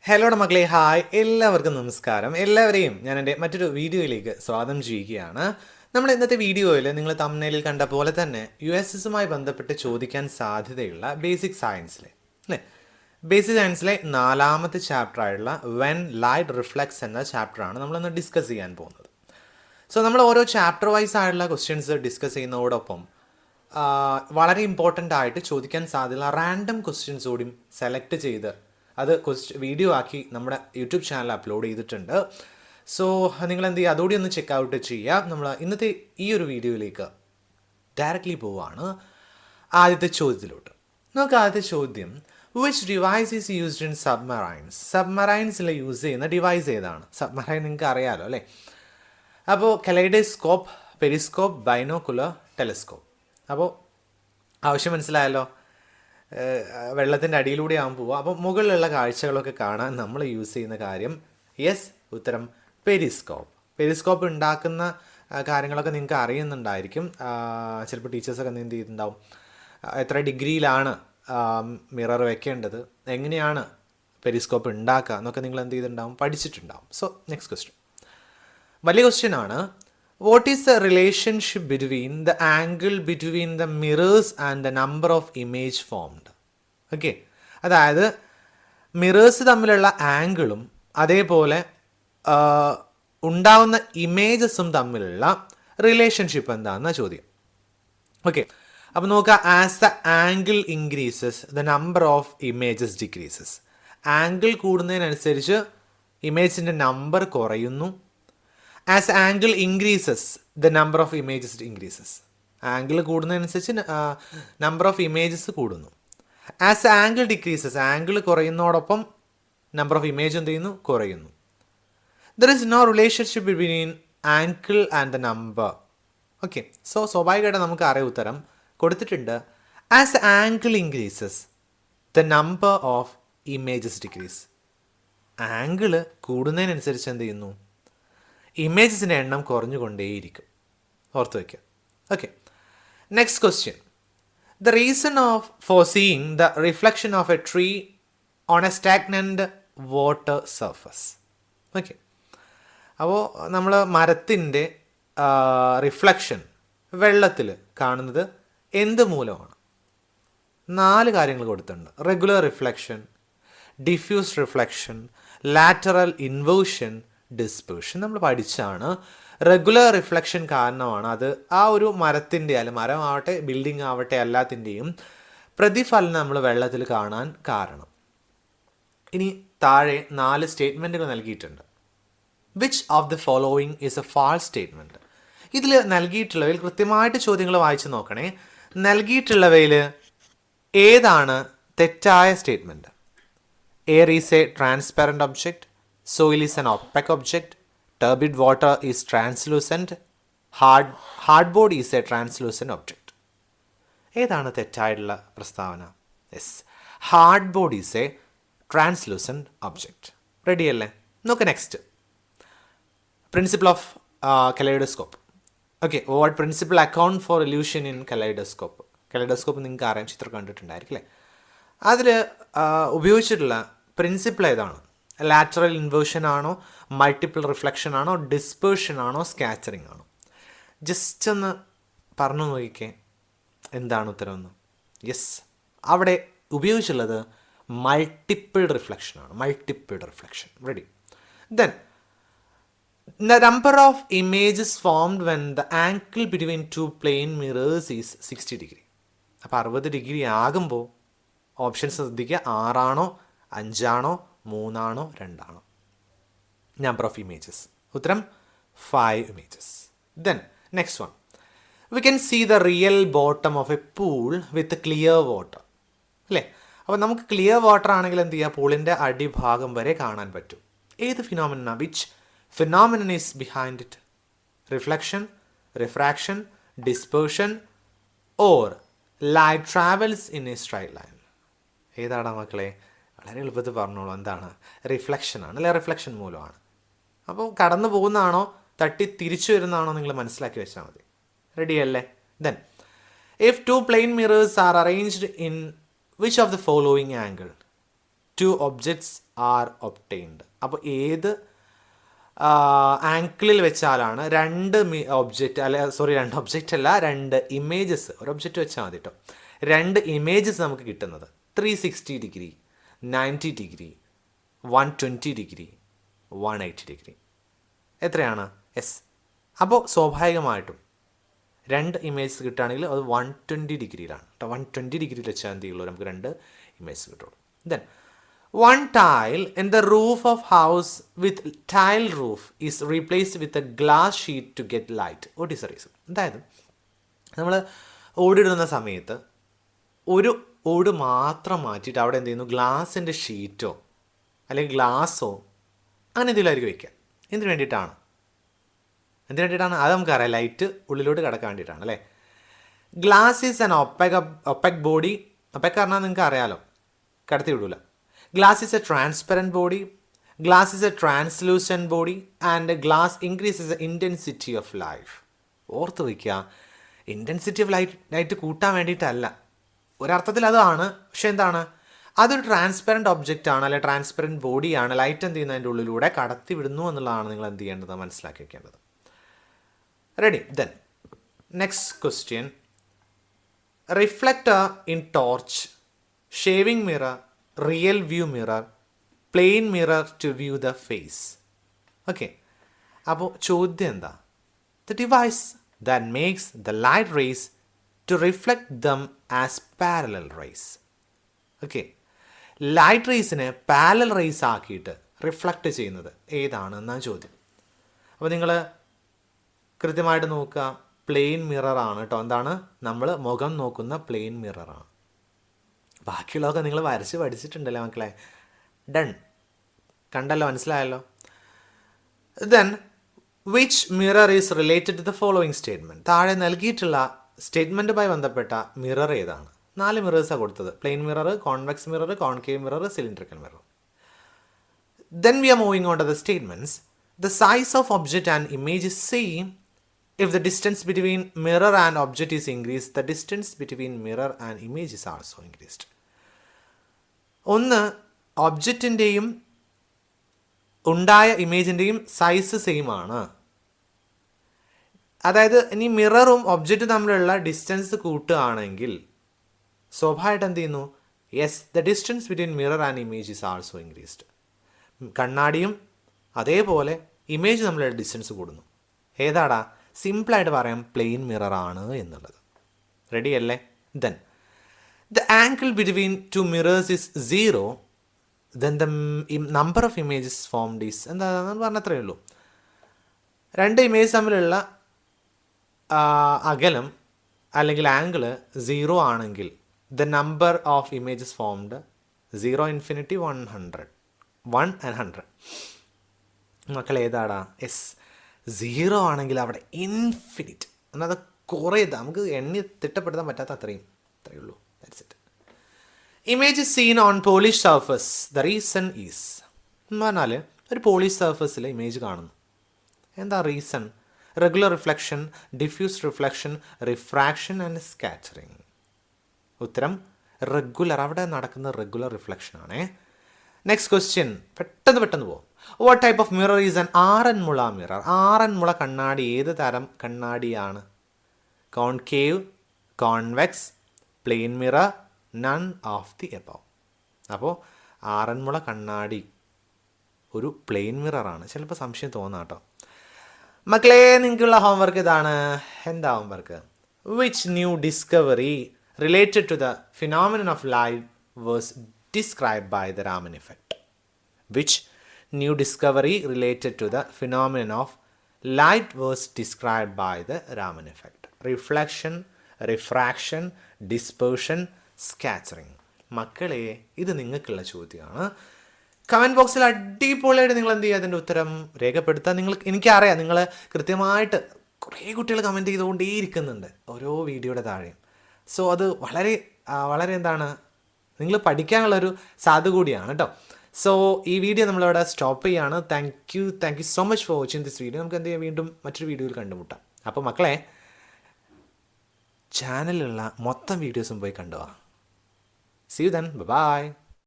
Hello മക്കളെ, hi, എല്ലാവർക്കും നമസ്കാരം. എല്ലാവരെയും ഞാൻ എൻ്റെ മറ്റൊരു വീഡിയോയിലേക്ക് സ്വാഗതം ചെയ്യുകയാണ്. നമ്മൾ ഇന്നത്തെ വീഡിയോയിൽ നിങ്ങൾ തംബ്നെയിലിൽ കണ്ട പോലെ തന്നെ USSുമായി ബന്ധപ്പെട്ട് ചോദിക്കാൻ സാധ്യതയുള്ള ബേസിക് സയൻസിലെ അല്ലേ, ബേസിക് സയൻസിലെ 4ാമത്തെ ചാപ്റ്ററായുള്ള വെൻ ലൈറ്റ് റിഫ്ലെക്ട്സ് എന്ന ചാപ്റ്ററാണ് നമ്മളിന്ന് ഡിസ്കസ് ചെയ്യാൻ പോകുന്നത്. സോ നമ്മൾ ഓരോ ചാപ്റ്റർ വൈസ് ആയിട്ടുള്ള ക്വസ്റ്റ്യൻസ് ഡിസ്കസ് ചെയ്യുന്നതോടൊപ്പം വളരെ ഇമ്പോർട്ടൻ്റ് ആയിട്ട് ചോദിക്കാൻ സാധ്യതയുള്ള റാൻഡം ക്വസ്റ്റ്യൻസ് കൂടി സെലക്ട് ചെയ്ത് അത് വീഡിയോ ആക്കി നമ്മുടെ യൂട്യൂബ് ചാനൽ അപ്ലോഡ് ചെയ്തിട്ടുണ്ട്. സോ നിങ്ങൾ എന്ത് ചെയ്യുക, അതുകൂടി ഒന്ന് ചെക്ക് ഔട്ട് ചെയ്യുക. നമ്മൾ ഇന്നത്തെ ഈ ഒരു വീഡിയോയിലേക്ക് ഡയറക്റ്റ്ലി പോവുകയാണ് ആദ്യത്തെ ചോദ്യത്തിലോട്ട്. നമുക്ക് ആദ്യത്തെ ചോദ്യം, which device is used in submarines? സബ്മറൈൻസിൽ യൂസ് ചെയ്യുന്ന ഡിവൈസ് ഏതാണ്? സബ്മറൈൻ നിങ്ങൾക്ക് അറിയാമല്ലോ അല്ലേ. അപ്പോൾ കലൈഡോസ്കോപ്പ്, പെരിസ്കോപ്പ്, ബൈനോക്കുലർ, ടെലസ്കോപ്പ്. അപ്പോൾ ആവശ്യം മനസ്സിലായല്ലോ. വെള്ളത്തിൻ്റെ അടിയിലൂടെ ആകാൻ പോവുക. അപ്പോൾ മുകളിലുള്ള കാഴ്ചകളൊക്കെ കാണാൻ നമ്മൾ യൂസ് ചെയ്യുന്ന കാര്യം, യെസ്, ഉത്തരം പെരിസ്കോപ്പ്. പെരിസ്കോപ്പ് ഉണ്ടാക്കുന്ന കാര്യങ്ങളൊക്കെ നിങ്ങൾക്ക് അറിയുന്നുണ്ടായിരിക്കും. ചിലപ്പോൾ ടീച്ചേഴ്സൊക്കെ എന്ത് ചെയ്തിട്ടുണ്ടാവും, എത്ര ഡിഗ്രിയിലാണ് മിറർ വെക്കേണ്ടത്, എങ്ങനെയാണ് പെരിസ്കോപ്പ് ഉണ്ടാക്കുക എന്നൊക്കെ നിങ്ങൾ എന്ത് ചെയ്തിട്ടുണ്ടാവും, പഠിച്ചിട്ടുണ്ടാവും. സോ നെക്സ്റ്റ് ക്വസ്റ്റ്യൻ, വലിയ ക്വസ്റ്റ്യൻ ആണ്. What is the relationship between the angle between the mirrors and the number of image formed? Okay, അതായത് മിറേഴ്സ് തമ്മിലുള്ള ആംഗിളും അതേപോലെ ഉണ്ടാവുന്ന ഇമേജസും തമ്മിലുള്ള റിലേഷൻഷിപ്പ് എന്താണെന്ന ചോദ്യം. ഓക്കെ, അപ്പോൾ നോക്കുക, as the angle increases the number of images decreases. Angle കൂടുന്നതിനനുസരിച്ച് ഇമേജിൻ്റെ നമ്പർ കുറയുന്നു. As angle increases the number of images increases. Angle കൂടുന്നതനുസരിച്ച് നമ്പർ ഓഫ് ഇമേജസ് കൂടുന്നു. ആസ് ആംഗിൾ ഡിക്രീസസ്, ആംഗിൾ കുറയുന്നതോടൊപ്പം നമ്പർ ഓഫ് ഇമേജ് എന്ത് ചെയ്യുന്നു, കുറയുന്നു. There is no relationship between angle and the number. Okay, so സ്വാഭാവികമായിട്ട് നമുക്ക് അറിയാം ഉത്തരം കൊടുത്തിട്ടുണ്ട്. As angle increases the number of images decrease. Angle കൂടുന്നതിനനുസരിച്ച് എന്ത് ചെയ്യുന്നു, ഇമേജസിൻ്റെ എണ്ണം കുറഞ്ഞുകൊണ്ടേയിരിക്കും. ഓർത്ത് വയ്ക്കുക. Okay, next question, the reason for seeing the reflection of A tree on A stagnant water surface. Okay, അപ്പോൾ നമ്മൾ മരത്തിൻ്റെ റിഫ്ലക്ഷൻ വെള്ളത്തിൽ കാണുന്നത് എന്ത് മൂലമാണ്? 4 കാര്യങ്ങൾ കൊടുത്തിട്ടുണ്ട്. Regular reflection, diffuse reflection, lateral inversion, dispersion. നമ്മൾ പഠിച്ചാണ്. റെഗുലർ റിഫ്ലക്ഷൻ കാരണമാണ് അത് ആ ഒരു മരത്തിൻ്റെ, അല്ല മരമാവട്ടെ ബിൽഡിംഗ് ആവട്ടെ എല്ലാത്തിൻ്റെയും പ്രതിഫലനം നമ്മൾ വെള്ളത്തിൽ കാണാൻ കാരണം. ഇനി താഴെ 4 സ്റ്റേറ്റ്മെൻറ്റുകൾ നൽകിയിട്ടുണ്ട്. Which of the following is a false statement? ഇതിൽ നൽകിയിട്ടുള്ളവയിൽ കൃത്യമായിട്ട് ചോദ്യങ്ങൾ വായിച്ച് നോക്കണേ. നൽകിയിട്ടുള്ളവയിൽ ഏതാണ് തെറ്റായ statement? Air is a transparent object, soil is an opaque object, turbid water is translucent, hardboard is a translucent object. ഏതാണ് തെറ്റായിട്ടുള്ള പ്രസ്താവന? Yes, ഹാർഡ്ബോർഡ് is A translucent object. Ready അല്ലേ? നോക്ക് next, principle of kaleidoscope. Okay, what principle account for illusion in kaleidoscope. Kaleidoscope നിങ്ങൾക്ക് അറിയാം, ചിത്രം കണ്ടിട്ടുണ്ടായിരിക്കും അല്ലേ. അതിൽ ഉപയോഗിച്ചിട്ടുള്ള പ്രിൻസിപ്പിൾ ഏതാണ്? ലാറ്ററൽ ഇൻവേർഷൻ ആണോ, മൾട്ടിപ്പിൾ റിഫ്ലക്ഷൻ ആണോ, ഡിസ്പേർഷൻ ആണോ, സ്കാറ്ററിംഗ് ആണോ? ജസ്റ്റ് ഒന്ന് പറഞ്ഞു നോക്കിക്കേ എന്താണ് ഉത്തരവെന്ന്. യെസ്, അവിടെ ഉപയോഗിച്ചുള്ളത് മൾട്ടിപ്പിൾ റിഫ്ലക്ഷൻ ആണ്. Multiple reflection. Ready. Then the number of images formed when the angle between 2 plane mirrors is 60 degree. അപ്പോൾ 60 ഡിഗ്രി ആകുമ്പോൾ ഓപ്ഷൻസ് ശ്രദ്ധിക്കുക. 6 ആണോ, 5 ആണോ, 3 ആണോ, 2 ആണോ? നമ്പർ ഓഫ് ഇമേജസ്, ഉത്തരം 5 images. Then next one, we can see the real bottom of a pool with clear water. അല്ലേ, അപ്പോൾ നമുക്ക് ക്ലിയർ വാട്ടർ ആണെങ്കിൽ എന്ത് ചെയ്യുക, പൂളിൻ്റെ അടിഭാഗം വരെ കാണാൻ പറ്റും. ഏത് phenomena? Which phenomenon is behind it? Reflection, refraction, dispersion or light travels in a straight line? ഏതാടാ മക്കളെ? വളരെ എളുപ്പത്തിൽ പറഞ്ഞോളൂ. എന്താണ്? റിഫ്ലക്ഷനാണ് അല്ലെ, റിഫ്ലക്ഷൻ മൂലമാണ്. അപ്പോൾ കടന്നു പോകുന്നതാണോ തട്ടി തിരിച്ചു വരുന്നതാണോ നിങ്ങൾ മനസ്സിലാക്കി വെച്ചാൽ മതി. റെഡി അല്ലേ? Then if 2 plane mirrors are arranged in which of the following angle? Two objects are obtained. അപ്പോൾ ഏത് ആംഗിളിൽ വെച്ചാലാണ് രണ്ട് ഒബ്ജക്റ്റ് അല്ല, രണ്ട് ഇമേജസ്, ഒരു ഒബ്ജക്റ്റ് വെച്ചാൽ മതി കേട്ടോ, രണ്ട് ഇമേജസ് നമുക്ക് കിട്ടുന്നത് 360 ഡിഗ്രി, 90 ഡിഗ്രി, 120 ഡിഗ്രി, 180 ഡിഗ്രി. എത്രയാണ്? എസ്. അപ്പോൾ സ്വാഭാവികമായിട്ടും രണ്ട് ഇമേജസ് കിട്ടുകയാണെങ്കിൽ അത് 120 ഡിഗ്രിയിലാണ് കേട്ടോ. 120 ഡിഗ്രിയിൽ വെച്ചാൽ എന്ത് ചെയ്യുള്ളൂ, നമുക്ക് രണ്ട് ഇമേജസ് കിട്ടുള്ളൂ. Then one tile in the roof of house with tile roof is replaced with a glass sheet to get light. What is the reason? അതായത് നമ്മൾ ഓടിടുന്ന സമയത്ത് ഒരു ഓട് മാത്രം മാറ്റിയിട്ട് അവിടെ എന്ത് ചെയ്യുന്നു, ഗ്ലാസിൻ്റെ ഷീറ്റോ അല്ലെങ്കിൽ ഗ്ലാസ്സോ അങ്ങനെ എന്തെങ്കിലുമായിരിക്കും വയ്ക്കുക. എന്തിനു വേണ്ടിയിട്ടാണ്? അത് നമുക്കറിയാം, ലൈറ്റ് ഉള്ളിലോട്ട് കിടക്കാൻ വേണ്ടിയിട്ടാണ് അല്ലേ. Glass is an opaque body. Opaque പറഞ്ഞാൽ നിങ്ങൾക്ക് അറിയാലോ, കടത്തി വിടൂല. Glass is a transparent body, glass is a translucent body, and glass increases the intensity of light. ഓർത്ത് വയ്ക്കുക, ഇൻറ്റൻസിറ്റി ഓഫ് ലൈറ്റ് കൂട്ടാൻ വേണ്ടിയിട്ടല്ല, ഒരർത്ഥത്തിൽ അതാണ്. പക്ഷെ എന്താണ്, അതൊരു ട്രാൻസ്പെറൻറ്റ് ഒബ്ജക്റ്റ് ആണ്, അല്ലെങ്കിൽ ട്രാൻസ്പെറൻറ്റ് ബോഡിയാണ്. ലൈറ്റ് എന്ത് ചെയ്യുന്നതിൻ്റെ ഉള്ളിലൂടെ കടത്തി വിടുന്നു എന്നുള്ളതാണ് നിങ്ങൾ എന്ത് ചെയ്യേണ്ടത്, മനസ്സിലാക്കി വയ്ക്കേണ്ടത്. Ready? Then next question. Reflector in torch, shaving mirror, real view mirror, plain mirror to view the face. Okay, അപ്പോൾ ചോദ്യം എന്താ? The device that makes the light rays to reflect them as parallel rays. Okay, light റേസിനെ parallel rays ആക്കിയിട്ട് reflect ചെയ്യുന്നത് ഏതാണെന്നാണ് ചോദ്യം. അപ്പോൾ നിങ്ങൾ കൃത്യമായിട്ട് നോക്കുക, പ്ലെയിൻ മിററാണ് കേട്ടോ. എന്താണ്, നമ്മൾ മുഖം നോക്കുന്ന പ്ലെയിൻ മിററാണ്. ബാക്കിയുള്ളതൊക്കെ നിങ്ങൾ വരച്ച് പഠിച്ചിട്ടുണ്ടല്ലോ മക്കളെ. ഡൺ, കണ്ടല്ലോ, മനസ്സിലായല്ലോ. Then which mirror is related to the following statement. താഴെ നൽകിയിട്ടുള്ള സ്റ്റേറ്റ്മെൻറ്റുമായി ബന്ധപ്പെട്ട മിറർ ഏതാണ്? 4 മിറേഴ്സാണ് കൊടുത്തത്. Plane mirror, convex mirror, concave mirror, cylindrical mirror. Then we are moving on to the statements. The size of object and image is same if the distance between mirror and object is increased, the distance between mirror and image is also increased. ഒന്ന്, ഒബ്ജക്റ്റിൻ്റെയും ഉണ്ടായ ഇമേജിൻ്റെയും size same ആണ്. അതായത് ഇനി മിററും ഒബ്ജക്റ്റും തമ്മിലുള്ള distance കൂട്ടുകയാണെങ്കിൽ സ്വാഭാവികമായിട്ട് എന്ത് ചെയ്യുന്നു, yes, the distance between mirror and image is also increased. കണ്ണാടിയും അതേപോലെ ഇമേജ് തമ്മിലുള്ള ഡിസ്റ്റൻസ് കൂടുന്നു. ഏതാടാ? സിമ്പിളായിട്ട് പറയാം, പ്ലെയിൻ മിറർ ആണ് എന്നുള്ളത്. റെഡി അല്ലേ? Then the angle between two mirrors is 0, then the number of images formed is എന്താണെന്ന് പറഞ്ഞത്രേ ഉള്ളൂ. രണ്ട് ഇമേജ് തമ്മിലുള്ള അകലം അല്ലെങ്കിൽ ആംഗിൾ 0 ആണെങ്കിൽ the number of images formed 0, infinity, 100, 1 and 100. മക്കൾ ഏതാടാ? എസ്, 0 ആണെങ്കിൽ അവിടെ ഇൻഫിനിറ്റ്, എന്നാൽ അത് കുറേ നമുക്ക് എണ്ണി തിട്ടപ്പെടുത്താൻ പറ്റാത്ത അത്രയേ ഉള്ളൂ. That's it. Image seen on polish surface, the reason is എന്ന് പറഞ്ഞാൽ ഒരു പോളിഷ് സർഫസിൽ ഇമേജ് കാണുന്നു. എന്താ reason? Regular reflection, diffuse reflection, refraction and scattering. ഉത്തരം റെഗുലർ, അവിടെ നടക്കുന്ന റെഗുലർ റിഫ്ലക്ഷൻ ആണേ. നെക്സ്റ്റ് ക്വസ്റ്റ്യൻ, പെട്ടെന്ന് പോകും. What type of mirror is an Aranmula mirror? Aranmula കണ്ണാടി ഏത് തരം കണ്ണാടിയാണ്? Concave, convex, plain mirror, none of the above. അപ്പോൾ ആറന്മുള കണ്ണാടി ഒരു പ്ലെയിൻ മിററാണ്. ചിലപ്പോൾ സംശയം തോന്നാം കേട്ടോ. മക്കളെ, നിങ്ങൾക്കുള്ള ഹോംവർക്ക് ഇതാണ്. എന്താ homework? Which new discovery related to the phenomenon of light was described by the Raman effect? Which new discovery related to the phenomenon of light was described by the Raman effect? Reflection, refraction, dispersion, scattering. മക്കളെ, ഇത് നിങ്ങൾക്കുള്ള ചോദ്യമാണ്. Comment ബോക്സിൽ അടിപൊളിയായിട്ട് നിങ്ങൾ എന്ത് ചെയ്യുക, അതിൻ്റെ ഉത്തരം രേഖപ്പെടുത്താൻ. എനിക്കറിയാം നിങ്ങൾ കൃത്യമായിട്ട് കുറേ കുട്ടികൾ കമൻറ്റ് ചെയ്തുകൊണ്ടേയിരിക്കുന്നുണ്ട് ഓരോ വീഡിയോയുടെ താഴെയും. സോ അത് വളരെ എന്താണ്, നിങ്ങൾ പഠിക്കാനുള്ളൊരു സാധ്യത കൂടിയാണ് കേട്ടോ. സോ ഈ വീഡിയോ നമ്മളിവിടെ സ്റ്റോപ്പ് ചെയ്യുകയാണ്. Thank you so much for watching this video. നമുക്ക് എന്ത് ചെയ്യാം, വീണ്ടും മറ്റൊരു വീഡിയോയിൽ കണ്ടുമുട്ടാം. അപ്പോൾ മക്കളെ, ചാനലിലുള്ള മൊത്തം വീഡിയോസും പോയി കണ്ടുപോവാം. See you then, by.